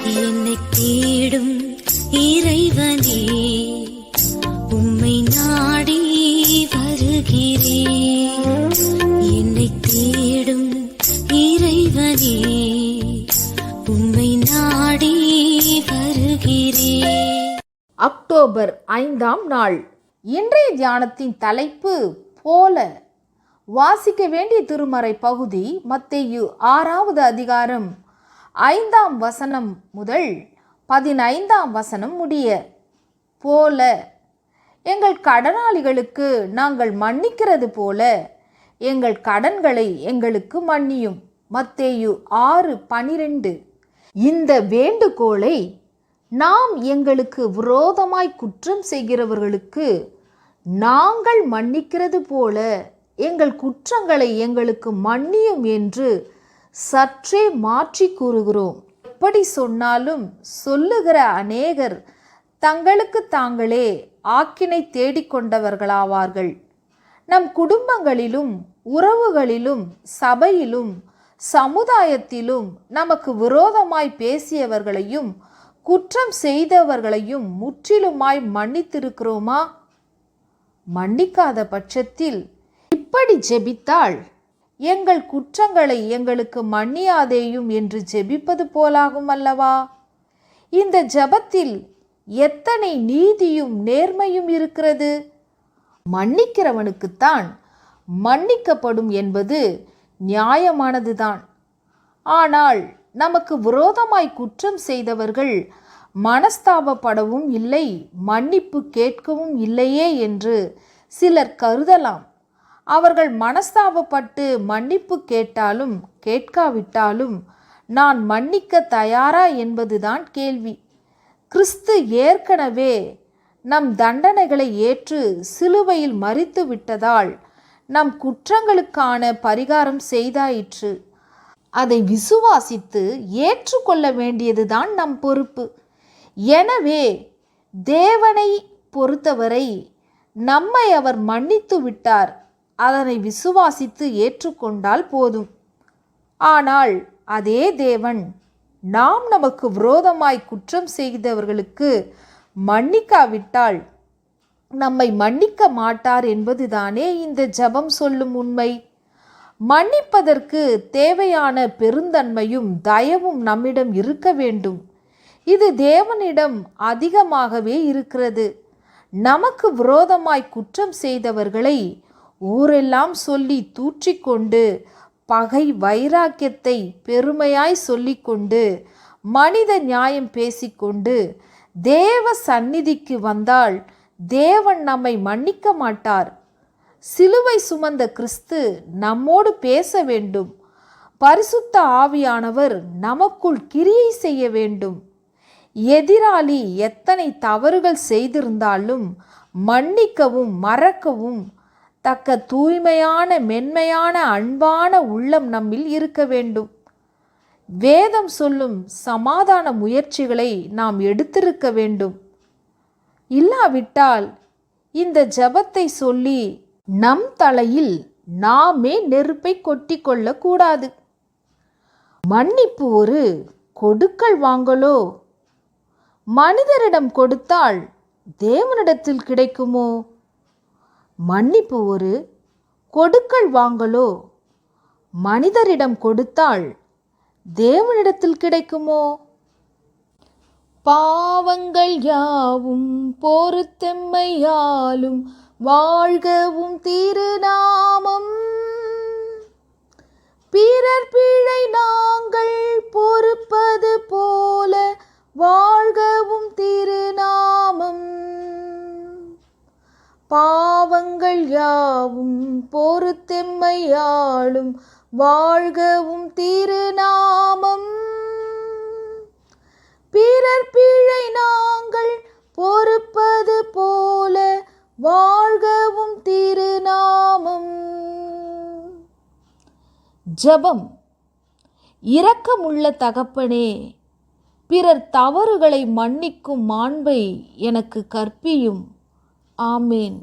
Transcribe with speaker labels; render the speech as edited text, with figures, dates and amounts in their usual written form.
Speaker 1: என்னை தேடும் இறைவனே, உம்மை நாடி வருகிறேன். என்னை தேடும் இறைவனே, உம்மை நாடி வருகிறேன்.
Speaker 2: அக்டோபர் 5ஆம் நாள். இன்றைய தியானத்தின் தலைப்பு போல. வாசிக்க வேண்டிய திருமறை பகுதி மத்தேயு 6வது அதிகாரம் 5ஆம் வசனம் முதல் 15ஆம் வசனம் முடிய. போல, எங்கள் கடனாளிகளுக்கு நாங்கள் மன்னிக்கிறது போல எங்கள் கடன்களை எங்களுக்கு மன்னியும். மத்தேயு 6:12. இந்த வேண்டுகோளை நாம் எங்களுக்கு விரோதமாய் குற்றம் செய்கிறவர்களுக்கு நாங்கள் மன்னிக்கிறது போல எங்கள் குற்றங்களை எங்களுக்கு மன்னியும் என்று சற்றே மாற்றி கூறுகிறோம். எப்படி சொன்னாலும் சொல்லுகிற அநேகர் தங்களுக்கு தாங்களே ஆக்கினை தேடிக்கொண்டவர்களாவார்கள். நம் குடும்பங்களிலும் உறவுகளிலும் சபையிலும் சமுதாயத்திலும் நமக்கு விரோதமாய் பேசியவர்களையும் குற்றம் செய்தவர்களையும் முற்றிலுமாய் மன்னித்திருக்கிறோமா? மன்னிக்காத பட்சத்தில் இப்படி ஜெபித்தால், எங்கள் குற்றங்களை எங்களுக்கு மன்னியாதேயும் என்று ஜெபிப்பது போலாகும் அல்லவா? இந்த ஜெபத்தில் எத்தனை நீதியும் நேர்மையும் இருக்கிறது! மன்னிக்கிறவனுக்குத்தான் மன்னிக்கப்படும் என்பது நியாயமானதுதான். ஆனால் நமக்கு விரோதமாய் குற்றம் செய்தவர்கள் மனஸ்தாபப்படவும் இல்லை, மன்னிப்பு கேட்கவும் இல்லையே என்று சிலர் கருதலாம். அவர்கள் மனஸ்தாபப்பட்டு மன்னிப்பு கேட்டாலும் கேட்காவிட்டாலும் நான் மன்னிக்க தயாரா என்பதுதான் கேள்வி. கிறிஸ்து ஏற்கனவே நம் தண்டனைகளை ஏற்று சிலுவையில் மரித்து விட்டதால் நம் குற்றங்களுக்கான பரிகாரம் செய்தாயிற்று. அதை விசுவாசித்து ஏற்றுக்கொள்ள வேண்டியதுதான் நம் பொறுப்பு. எனவே தேவனை பொறுத்தவரை நம்மை அவர் மன்னித்து விட்டார். அதனை விசுவாசித்து ஏற்றுக்கொண்டால் போதும். ஆனால் அதே தேவன் நாம் நமக்கு விரோதமாய் குற்றம் செய்தவர்களுக்கு மன்னிக்காவிட்டால் நம்மை மன்னிக்க மாட்டார் என்பதுதானே இந்த ஜெபம் சொல்லும் உண்மை. மன்னிப்பதற்கு தேவையான பெருந்தன்மையும் தயவும் நம்மிடம் இருக்க வேண்டும். இது தேவனிடம் அதிகமாகவே இருக்கிறது. நமக்கு விரோதமாய் குற்றம் செய்தவர்களை ஊரெல்லாம் சொல்லி தூற்றிக்கொண்டு பகை வைராக்கியத்தை பெருமையாய் சொல்லிக்கொண்டு மனித நியாயம் பேசிக்கொண்டு தேவ சந்நிதிக்கு வந்தால் தேவன் நம்மை மன்னிக்க மாட்டார். சிலுவை சுமந்த கிறிஸ்து நம்மோடு பேச வேண்டும். பரிசுத்த ஆவியானவர் நமக்குள் கிரியை செய்ய வேண்டும். எதிராளி எத்தனை தவறுகள் செய்திருந்தாலும் மன்னிக்கவும் மறக்கவும் தக்க தூய்மையான மென்மையான அன்பான உள்ளம் நம்மில் இருக்க வேண்டும். வேதம் சொல்லும் சமாதான முயற்சிகளை நாம் எடுத்திருக்க வேண்டும். இல்லாவிட்டால் இந்த ஜெபத்தை சொல்லி நம் தலையில் நாமே நெருப்பை கொட்டி கொள்ளக்கூடாது. மன்னிப்பு ஒரு கொடுக்கல் வாங்கலோ? மனிதரிடம் கொடுத்தால் தேவனிடத்தில் கிடைக்குமோ? மன்னிப்பு ஒரு கொடுக்கல் வாங்கலோ? மனிதரிடம் கொடுத்தால் தேவனிடத்தில் கிடைக்குமோ? பாவங்கள் யாவும் பொறுத்தெம்மையாலும் வாழ்கவும் திருநாமம், பிறர் பிழை நாங்கள் பொறுப்பது போல வாழ்கவும் திருநாமம். பாவங்கள் யாவும் பொறுத்தெம்மையாலும் வாழ்கவும் திருநாமம், பிறர் பிழை நாங்கள் பொறுப்பது போல வாழ்கவும் திருநாமம். ஜெபம். இரக்கமுள்ள தகப்பனே, பிறர் தவறுகளை மன்னிக்கும் மாண்பை எனக்கு கற்பியும். ஆமேன்.